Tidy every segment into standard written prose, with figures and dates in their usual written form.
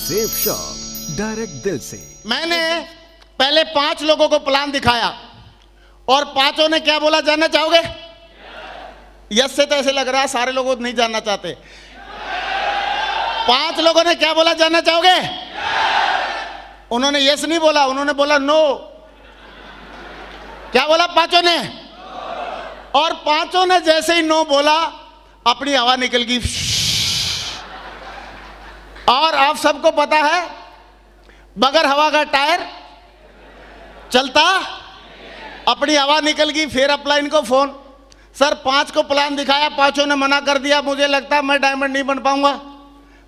Safe shop direct दिल से। मैंने पहले 5 लोगों को प्लान दिखाया और 5 ने क्या बोला, जानना चाहोगे? यस से तो ऐसे लग रहा है सारे लोग नहीं जानना चाहते। 5 लोगों ने क्या बोला, जानना चाहोगे? उन्होंने यस नहीं बोला, उन्होंने बोला नो। क्या बोला 5 ने? और 5 ने जैसे ही नो बोला अपनी हवा निकल गई। और आप सबको पता है बगैर हवा का टायर चलता, अपनी हवा निकल गई। फिर अपलाइन को फोन, सर 5 को प्लान दिखाया, 5 ने मना कर दिया, मुझे लगता है मैं डायमंड नहीं बन पाऊंगा,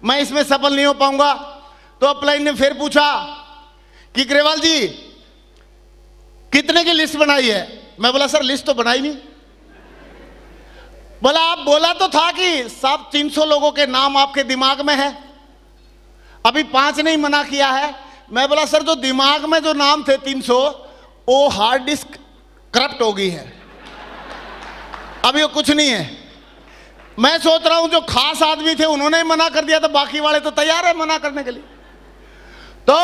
मैं इसमें सफल नहीं हो पाऊंगा। तो अपलाइन ने फिर पूछा कि ग्रेवाल जी कितने की लिस्ट बनाई है? मैं बोला सर लिस्ट तो बनाई नहीं। बोला आप बोला तो था कि साहब 300 लोगों के नाम आपके दिमाग में है, अभी 5 ने ही मना किया है। मैं बोला सर जो दिमाग में जो नाम थे 300 वो हार्ड डिस्क करप्ट हो गई है, अभी वो कुछ नहीं है। मैं सोच रहा हूं जो खास आदमी थे उन्होंने ही मना कर दिया तो बाकी वाले तो तैयार है मना करने के लिए। तो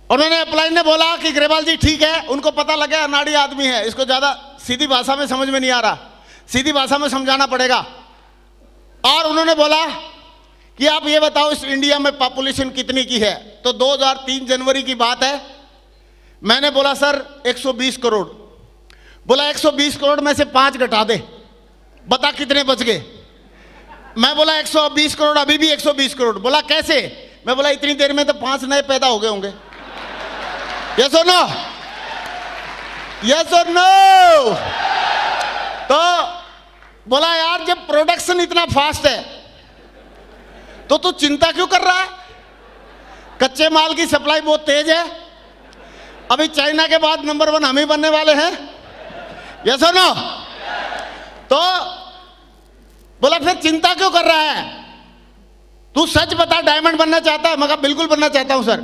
उन्होंने अपलाइन ने बोला कि ग्रेवाल जी ठीक है, उनको पता लगा अनाड़ी आदमी है, इसको ज्यादा सीधी भाषा में समझ में नहीं आ रहा, सीधी भाषा में समझाना पड़ेगा। और उन्होंने बोला कि आप ये बताओ इस इंडिया में पॉपुलेशन कितनी की है? तो 2003 जनवरी की बात है। मैंने बोला सर 120 करोड़। बोला 120 करोड़ में से 5 घटा दे, बता कितने बच गए? मैं बोला 120 करोड़, अभी भी 120 करोड़। बोला कैसे? मैं बोला इतनी देर में तो 5 नए पैदा हो गए होंगे। यस और नो? यस और नो? तो बोला यार जब प्रोडक्शन इतना फास्ट है तो तू चिंता क्यों कर रहा है? कच्चे माल की सप्लाई बहुत तेज है, अभी चाइना के बाद नंबर 1 हम ही बनने वाले हैं। यस और नो? तो बोला फिर चिंता क्यों कर रहा है, तू सच बता डायमंड बनना चाहता है? मैं कहा बिल्कुल बनना चाहता हूं सर।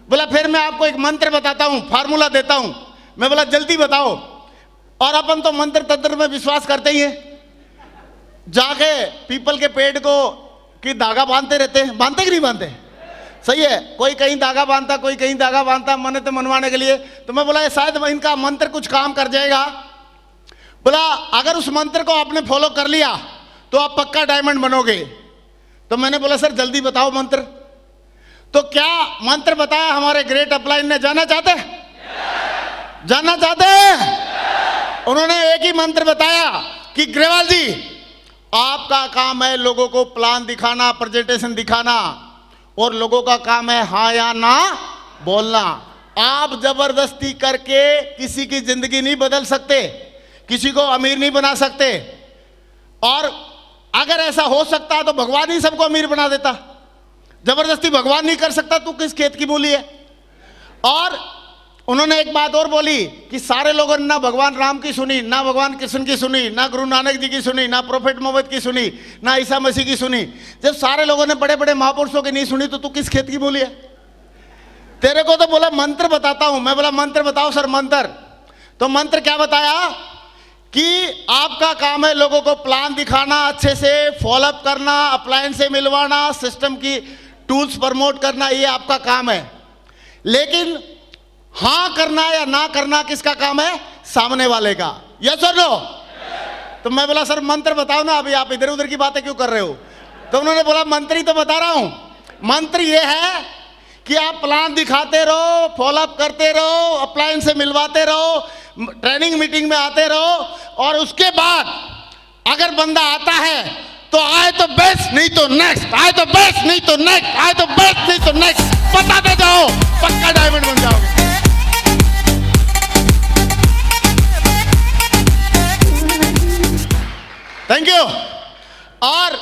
बोला फिर मैं आपको एक मंत्र बताता हूं, फार्मूला देता हूं। मैं बोला जल्दी बताओ। और अपन तो मंत्र तंत्र में विश्वास करते ही हैं, जाके पीपल के पेड़ को कि धागा बांधते रहते हैं, बांधते कि नहीं बांधते? सही है, कोई कहीं धागा बांधता, कोई कहीं धागा बांधता मन्नत मनवाने के लिए। तो मैं बोला शायद इनका मंत्र कुछ काम कर जाएगा। बोला अगर उस मंत्र को आपने फॉलो कर लिया तो आप पक्का डायमंड बनोगे। तो मैंने बोला सर जल्दी बताओ मंत्र। तो क्या मंत्र बताया हमारे ग्रेट अपलाइन ने, जानना चाहते? जानना चाहते? उन्होंने एक ही मंत्र बताया कि ग्रेवाल जी आपका काम है लोगों को प्लान दिखाना, प्रेजेंटेशन दिखाना, और लोगों का काम है हाँ या ना बोलना। आप जबरदस्ती करके किसी की जिंदगी नहीं बदल सकते, किसी को अमीर नहीं बना सकते। और अगर ऐसा हो सकता तो भगवान ही सबको अमीर बना देता, जबरदस्ती भगवान नहीं कर सकता, तू किस खेत की मूली है? और उन्होंने एक बात और बोली कि सारे लोगों ने ना भगवान राम की सुनी, ना भगवान कृष्ण की सुनी, ना गुरु नानक जी की सुनी, ना प्रोफेट मोहम्मद की सुनी, ना ईसा मसीह की सुनी। जब सारे लोगों ने बड़े बड़े महापुरुषों की नहीं सुनी तो तू किस खेत की मूली है? तेरे को तो बोला मंत्र बताता हूं। मैं बोला मंत्र बताओ सर मंत्र। तो मंत्र क्या बताया कि आपका काम है लोगों को प्लान दिखाना, अच्छे से फॉलोअप करना, अपलायंस से मिलवाना, सिस्टम की टूल्स प्रमोट करना, ये आपका काम है। लेकिन हाँ करना या ना करना किसका काम है? सामने वाले का। यस और नो? तो मैं बोला सर मंत्र बताओ ना, अभी आप इधर उधर की बातें क्यों कर रहे हो? तो उन्होंने बोला मंत्र ही तो बता रहा हूं। मंत्र ये है कि आप प्लान दिखाते रहो, फॉलोअप करते रहो, अप्लायंस से मिलवाते रहो, ट्रेनिंग मीटिंग में आते रहो, और उसके बाद अगर बंदा आता है तो आए तो बेस्ट, नहीं तो नेक्स्ट, आए तो बेस्ट नहीं तो नेक्स्ट, आए तो बेस्ट नहीं तो नेक्स्ट, बताते जाओ, पक्का डायमंड बन जाओगे। Thank you. और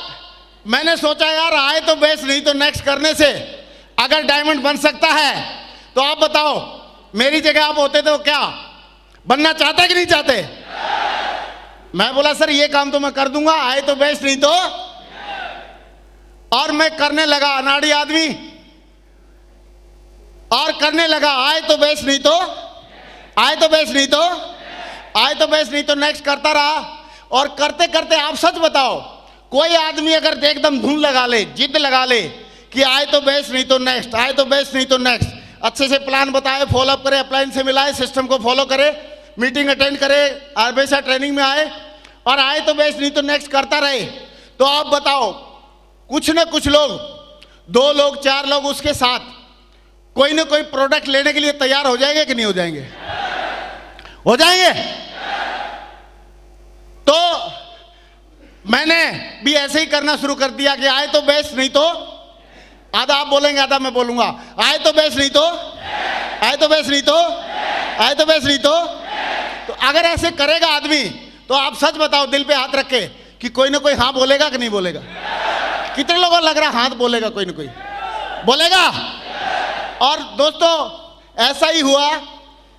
मैंने सोचा यार आए तो बेस्ट नहीं तो नेक्स्ट करने से अगर डायमंड बन सकता है तो आप बताओ मेरी जगह आप होते तो क्या बनना चाहते कि नहीं चाहते? मैं बोला सर ये काम तो मैं कर दूंगा, आए तो बेस्ट नहीं तो। और मैं करने लगा, अनाड़ी आदमी, और करने लगा, आए तो बेस्ट नहीं तो, आए तो बेस्ट नहीं तो, आए तो बेस्ट नहीं तो नेक्स्ट करता रहा। और करते करते आप सच बताओ कोई आदमी अगर एकदम धुन लगा ले, जिद लगा ले कि आए तो बेस्ट नहीं तो नेक्स्ट, आए तो बेस्ट नहीं तो नेक्स्ट, अच्छे से प्लान बताए, फॉलोअप करे, अपलाइन से मिलाए, सिस्टम को फॉलो करे, मीटिंग अटेंड करे, हमेशा ट्रेनिंग में आए और आए तो बेस्ट नहीं तो नेक्स्ट करता रहे। तो आप बताओ, कुछ ना कुछ लोग, 2 लोग 4 लोग उसके साथ कोई ना कोई प्रोडक्ट लेने के लिए तैयार हो जाएंगे कि नहीं हो जाएंगे? हो जाएंगे। तो मैंने भी ऐसे ही करना शुरू कर दिया कि आए तो बेस्ट नहीं तो, आधा आप बोलेंगे आधा मैं बोलूंगा, आए तो बेस्ट नहीं तो, आए तो बेस्ट नहीं तो, आए तो बेस्ट नहीं तो अगर ऐसे करेगा आदमी तो आप सच बताओ दिल पे हाथ रख के कि कोई ना कोई हाँ बोलेगा कि नहीं बोलेगा? कितने लोगों को लग रहा हाथ बोलेगा? कोई ना कोई बोलेगा। और दोस्तों ऐसा ही हुआ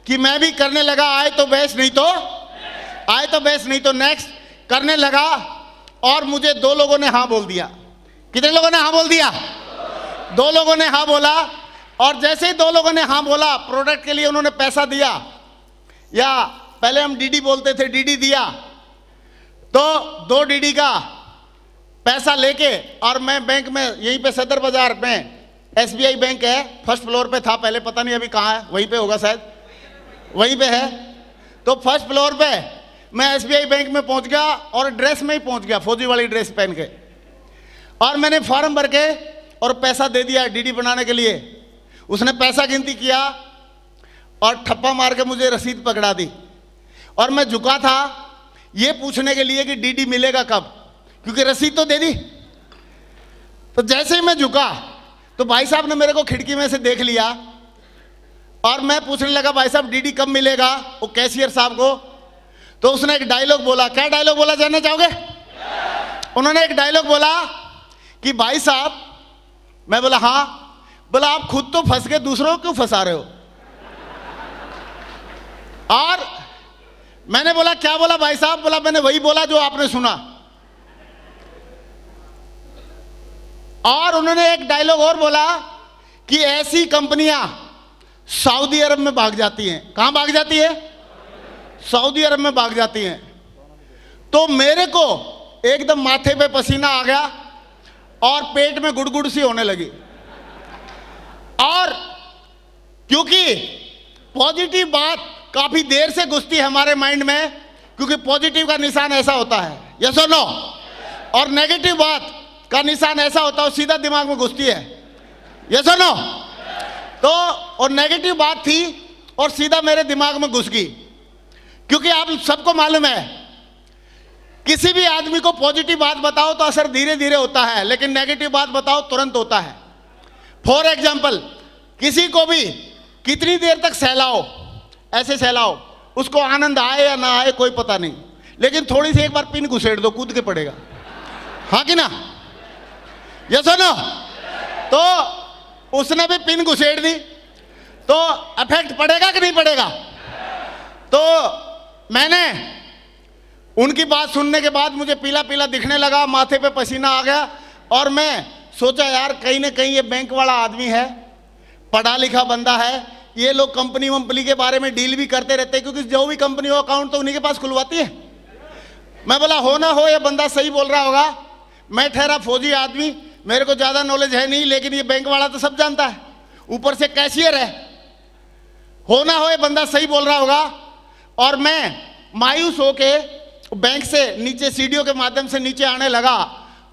कि मैं भी करने लगा आए तो बेस्ट नहीं तो, आए तो बेस्ट नहीं तो नेक्स्ट करने लगा और मुझे 2 लोगों ने हाँ बोल दिया। कितने लोगों ने हाँ बोल दिया? 2 लोगों ने हाँ बोला। और जैसे ही 2 लोगों ने हाँ बोला, प्रोडक्ट के लिए उन्होंने पैसा दिया, या पहले हम डीडी बोलते थे, डीडी दिया, तो 2 डीडी का पैसा लेके और मैं बैंक में, यहीं पे सदर बाजार में SBI बैंक है, फर्स्ट फ्लोर पे था पहले, पता नहीं अभी कहाँ है, वहीं पे होगा शायद, वहीं पे है। तो फर्स्ट फ्लोर पे मैं SBI बैंक में पहुंच गया और ड्रेस में ही पहुंच गया, फौजी वाली ड्रेस पहन के, और मैंने फॉर्म भर के और पैसा दे दिया डीडी बनाने के लिए। उसने पैसा गिनती किया और ठप्पा मार के मुझे रसीद पकड़ा दी। और मैं झुका था ये पूछने के लिए कि डीडी मिलेगा कब, क्योंकि रसीद तो दे दी। तो जैसे ही मैं झुका तो भाई साहब ने मेरे को खिड़की में से देख लिया और मैं पूछने लगा, भाई साहब डीडी कब मिलेगा, वो कैशियर साहब को। तो उसने एक डायलॉग बोला। क्या डायलॉग बोला जानना चाहोगे? उन्होंने एक डायलॉग बोला कि भाई साहब, मैं बोला हाँ, बोला आप खुद तो फंस गए, दूसरों को क्यों फंसा रहे हो? और मैंने बोला क्या बोला भाई साहब? बोला मैंने वही बोला जो आपने सुना। और उन्होंने एक डायलॉग और बोला कि ऐसी कंपनियां सऊदी अरब में भाग जाती हैं। कहां भाग जाती है? सऊदी अरब में भाग जाती हैं। तो मेरे को एकदम माथे पे पसीना आ गया और पेट में गुड़गुड़ सी होने लगी। और क्योंकि पॉजिटिव बात काफी देर से घुसती है हमारे माइंड में, क्योंकि पॉजिटिव का निशान ऐसा होता है, यस और नो, और नेगेटिव बात का निशान ऐसा होता है सीधा दिमाग में घुसती है, यस और नो। तो और नेगेटिव बात थी और सीधा मेरे दिमाग में घुस गई। क्योंकि आप सबको मालूम है किसी भी आदमी को पॉजिटिव बात बताओ तो असर धीरे धीरे होता है, लेकिन नेगेटिव बात बताओ तुरंत होता है। फॉर एग्जाम्पल, किसी को भी कितनी देर तक सहलाओ, ऐसे सहलाओ, उसको आनंद आए या ना आए कोई पता नहीं, लेकिन थोड़ी सी एक बार पिन घुसेड़ दो, कूद के पड़ेगा, हाँ कि ना, यस और नो। तो उसने भी पिन घुसेड़ दी तो इफेक्ट पड़ेगा कि नहीं पड़ेगा? तो मैंने उनकी बात सुनने के बाद मुझे पीला पीला दिखने लगा, माथे पे पसीना आ गया और मैं सोचा यार कहीं ना कहीं ये बैंक वाला आदमी है, पढ़ा लिखा बंदा है, ये लोग कंपनी वंपनी के बारे में डील भी करते रहते हैं, क्योंकि जो भी कंपनी हो अकाउंट तो उन्हीं के पास खुलवाती है। मैं बोला हो ना हो ये बंदा सही बोल रहा होगा। मैं ठहरा फौजी आदमी, मेरे को ज़्यादा नॉलेज है नहीं, लेकिन ये बैंक वाला तो सब जानता है, ऊपर से कैशियर है, हो ना हो ये बंदा सही बोल रहा होगा। और मैं मायूस होके बैंक से नीचे सीढ़ियों के माध्यम से नीचे आने लगा।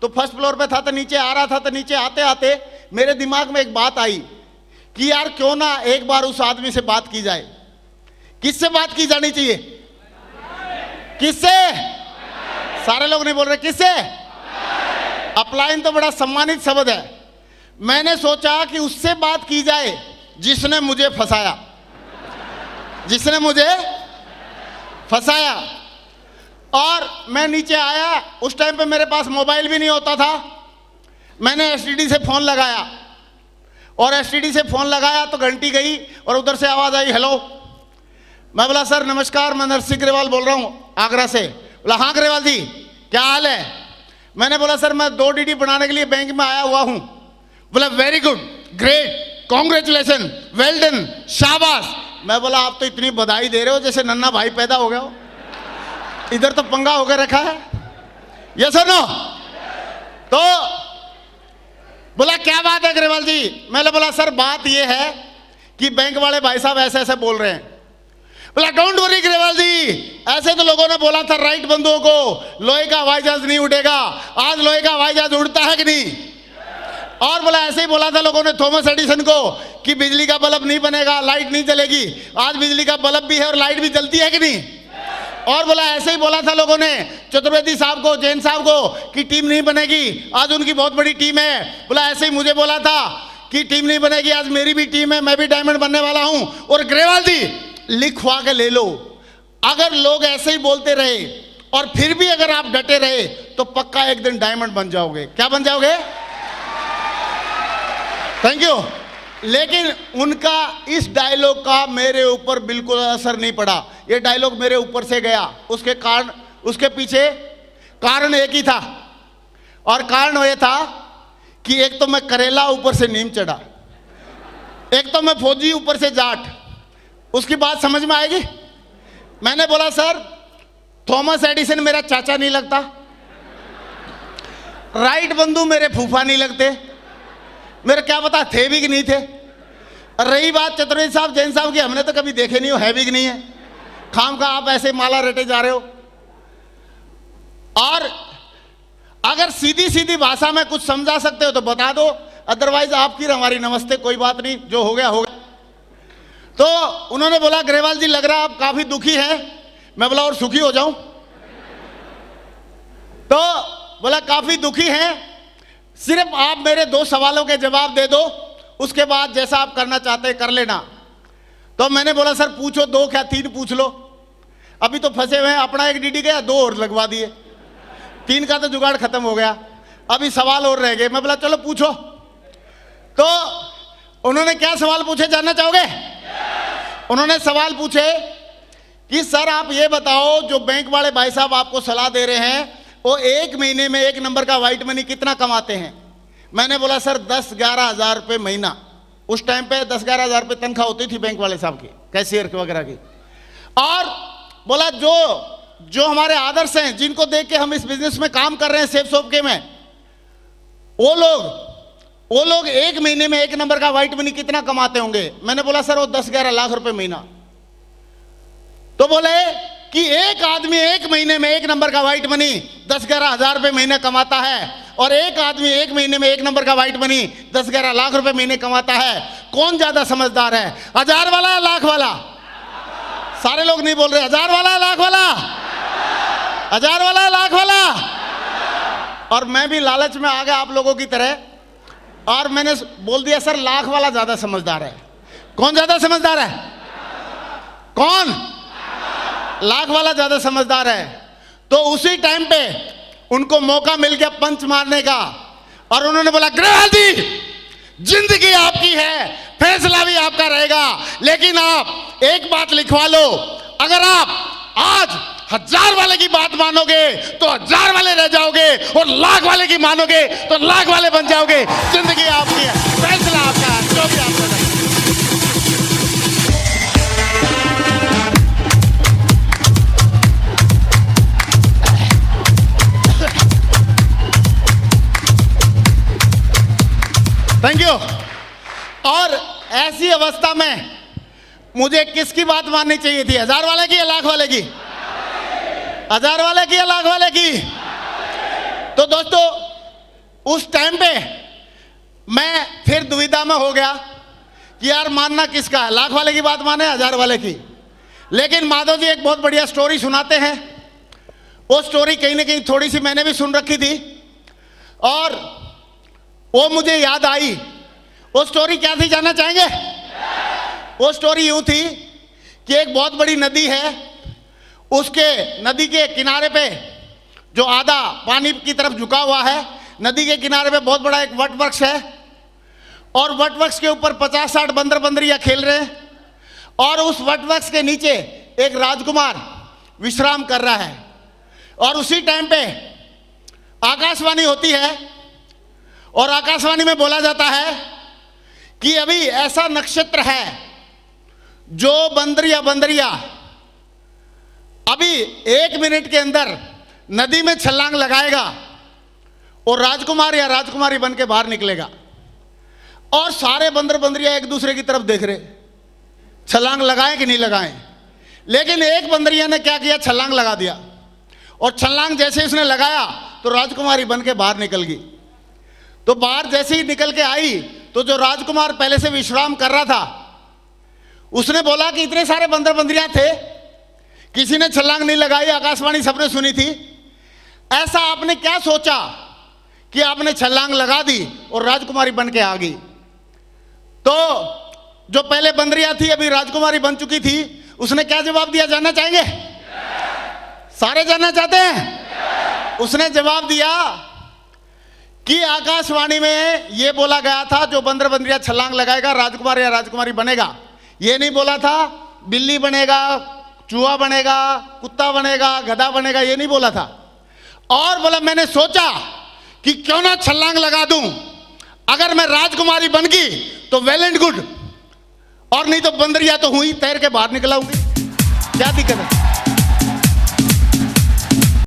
तो फर्स्ट फ्लोर पे था तो नीचे आ रहा था, तो नीचे आते आते मेरे दिमाग में एक बात आई कि यार क्यों ना एक बार उस आदमी से बात की जाए। किससे बात की जानी चाहिए? किससे? सारे लोग नहीं बोल रहे, किससे? अपलाइन तो बड़ा सम्मानित शब्द है। मैंने सोचा कि उससे बात की जाए जिसने मुझे फंसाया, जिसने मुझे फंसाया। और मैं नीचे आया, उस टाइम पे मेरे पास मोबाइल भी नहीं होता था। मैंने एसटीडी से फ़ोन लगाया और एसटीडी से फ़ोन लगाया तो घंटी गई और उधर से आवाज़ आई, हेलो। मैं बोला सर नमस्कार, मैं नरसिंह ग्रेवाल बोल रहा हूँ आगरा से। बोला हाँ ग्रेवाल जी क्या हाल है? मैंने बोला सर मैं 2 डीडी बनाने के लिए बैंक में आया हुआ हूँ। बोला very good, great, congratulation, well done, शाबाश। मैं बोला आप तो इतनी बधाई दे रहे हो जैसे नन्ना भाई पैदा हो गया हो, इधर तो पंगा होकर रखा है, यस और नो। तो बोला क्या बात है ग्रेवाल जी? मैंने बोला सर बात ये है कि बैंक वाले भाई साहब ऐसे ऐसे बोल रहे हैं। बोला डोंट वरी ग्रेवाल जी, ऐसे तो लोगों ने बोला था राइट बंधुओं को लोहे का हवाई जहाज नहीं उड़ेगा, आज लोहे का हवाई जहाज उड़ता है कि नहीं? और बोला ऐसे ही बोला था लोगों ने थॉमस एडिसन को कि बिजली का बल्ब नहीं बनेगा, लाइट नहीं जलेगी, आज बिजली का बल्ब भी है और लाइट भी जलती है कि नहीं? और बोला ऐसे ही बोला था लोगों ने चतुर्वेदी साहब को, जैन साहब को कि टीम नहीं बनेगी, आज उनकी बहुत बड़ी टीम है। बोला ऐसे ही मुझे बोला था कि टीम नहीं बनेगी, आज मेरी भी टीम है, मैं भी डायमंड बनने वाला हूं। और ग्रेवाल जी लिखवा के ले लो, अगर लोग ऐसे ही बोलते रहे और फिर भी अगर आप डटे रहे तो पक्का एक दिन डायमंड बन जाओगे। क्या बन जाओगे? Thank you. लेकिन उनका इस डायलॉग का मेरे ऊपर बिल्कुल असर नहीं पड़ा। ये डायलॉग मेरे ऊपर से गया, उसके कारण, उसके पीछे कारण एक ही था, और कारण ये था कि एक तो मैं करेला ऊपर से नीम चढ़ा, एक तो मैं फौजी ऊपर से जाट। उसकी बात समझ में आएगी? मैंने बोला सर थॉमस एडिसन मेरा चाचा नहीं लगता, राइट बंधु मेरे फूफा नहीं लगते, मेरे क्या पता थे भी कि नहीं थे। रही बात चतुर्वेदी साहब, जैन साहब की, हमने तो कभी देखे नहीं हो, है भी कि नहीं है, खाम का आप ऐसे माला रटे जा रहे हो। और अगर सीधी सीधी भाषा में कुछ समझा सकते हो तो बता दो, अदरवाइज आपकी हमारी नमस्ते, कोई बात नहीं, जो हो गया हो गया। तो उन्होंने बोला ग्रेवाल जी लग रहा है आप काफी दुखी हैं। मैं बोला और सुखी हो जाऊं? तो बोला काफी दुखी हैं, सिर्फ आप मेरे 2 सवालों के जवाब दे दो, उसके बाद जैसा आप करना चाहते हैं कर लेना। तो मैंने बोला सर पूछो, 2 क्या 3 पूछ लो, अभी तो फंसे हुए हैं, अपना एक डीडी गया, 2 और लगवा दिए, 3 का तो जुगाड़ खत्म हो गया, अभी सवाल और रह गए। मैं बोला चलो पूछो। तो उन्होंने क्या सवाल पूछे जानना चाहोगे? उन्होंने सवाल पूछे कि सर आप ये बताओ, जो बैंक वाले भाई साहब आपको सलाह दे रहे हैं वो 1 महीने में 1 नंबर का व्हाइट मनी कितना कमाते हैं? मैंने बोला सर 10-11 हज़ार रुपये महीना। उस टाइम पे 10-11 हज़ार रुपये तनख्वाह होती थी बैंक वाले साहब की, कैशियर वगैरह की। और बोला जो हमारे आदर्श हैं, जिनको देख के हम इस बिजनेस में काम कर रहे हैं, सेफ शॉप के में, वो लोग 1 महीने में 1 नंबर का व्हाइट मनी कितना कमाते होंगे? मैंने बोला सर वो 10-11 लाख रुपए महीना। तो बोले कि एक आदमी 1 महीने में 1 नंबर का व्हाइट मनी 10-11 हज़ार रुपये महीने कमाता है, और एक आदमी 1 महीने में 1 नंबर का व्हाइट मनी 10-11 लाख रुपए महीने कमाता है। कौन ज्यादा समझदार है, 1000 वाला या लाख वाला? सारे लोग नहीं बोल रहे, 1000 वाला या लाख वाला? 1000 वाला या लाख वाला? और मैं भी लालच में आ गया आप लोगों की तरह, और मैंने बोल दिया सर लाख वाला ज्यादा समझदार है। कौन ज्यादा समझदार है? कौन? लाख वाला ज्यादा समझदार है। तो उसी टाइम पे उनको मौका मिल गया पंच मारने का, और उन्होंने बोला ग्रेवाल जी जिंदगी आपकी है, फैसला भी आपका रहेगा, लेकिन आप एक बात लिखवा लो, अगर आप आज 1000 वाले की बात मानोगे तो 1000 वाले रह जाओगे, और लाख वाले की मानोगे तो लाख वाले बन जाओगे। जिंदगी आपकी है, फैसला आपका है, जो भी आपका है। Thank you. और ऐसी अवस्था में मुझे किसकी बात माननी चाहिए थी, 1000 वाले की या लाख वाले की? 1000 वाले की या लाख वाले की? तो दोस्तों उस टाइम पे मैं फिर दुविधा में हो गया कि यार मानना किसका है, लाख वाले की बात माने 1000 वाले की। लेकिन माधव जी एक बहुत बढ़िया स्टोरी सुनाते हैं, वो स्टोरी कहीं ना कहीं थोड़ी सी मैंने भी सुन रखी थी, और वो मुझे याद आई। वो स्टोरी क्या थी जानना चाहेंगे? वो स्टोरी यूं थी कि एक बहुत बड़ी नदी है, उसके नदी के किनारे पे जो आधा पानी की तरफ झुका हुआ है, नदी के किनारे पे बहुत बड़ा एक वट वृक्ष है, और वट वृक्ष के ऊपर 50-60 बंदर बंदरियां खेल रहे हैं, और उस वट वृक्ष के नीचे एक राजकुमार विश्राम कर रहा है। और उसी टाइम पे आकाशवाणी होती है, और आकाशवाणी में बोला जाता है कि अभी ऐसा नक्षत्र है जो बंदरिया अभी 1 मिनट के अंदर नदी में छलांग लगाएगा और राजकुमार या राजकुमारी बन के बाहर निकलेगा। और सारे बंदर बंदरिया एक दूसरे की तरफ देख रहे, छलांग लगाएं कि नहीं लगाएं। लेकिन एक बंदरिया ने क्या किया, छलांग लगा दिया। और छलांग जैसे उसने लगाया तो राजकुमारी बन के बाहर निकल गई। तो बाहर जैसे ही निकल के आई तो जो राजकुमार पहले से विश्राम कर रहा था उसने बोला कि इतने सारे बंदर बंदरिया थे, किसी ने छलांग नहीं लगाई, आकाशवाणी सबने सुनी थी, ऐसा आपने क्या सोचा कि आपने छलांग लगा दी और राजकुमारी बन के आ गई। तो जो पहले बंदरिया थी अभी राजकुमारी बन चुकी थी, उसने क्या जवाब दिया, जानना चाहेंगे? सारे जानना चाहते हैं? उसने जवाब दिया कि आकाशवाणी में यह बोला गया था जो बंदर बंदरिया छलांग लगाएगा राजकुमार या राजकुमारी बनेगा। यह नहीं बोला था बिल्ली बनेगा, चूहा बनेगा, कुत्ता बनेगा, गधा बनेगा, यह नहीं बोला था। और बोला मैंने सोचा कि क्यों ना छलांग लगा दूं, अगर मैं राजकुमारी बन गई तो वेल एंड गुड, और नहीं तो बंदरिया तो हुई तैर के बाहर निकलाऊंगी, क्या दिक्कत है।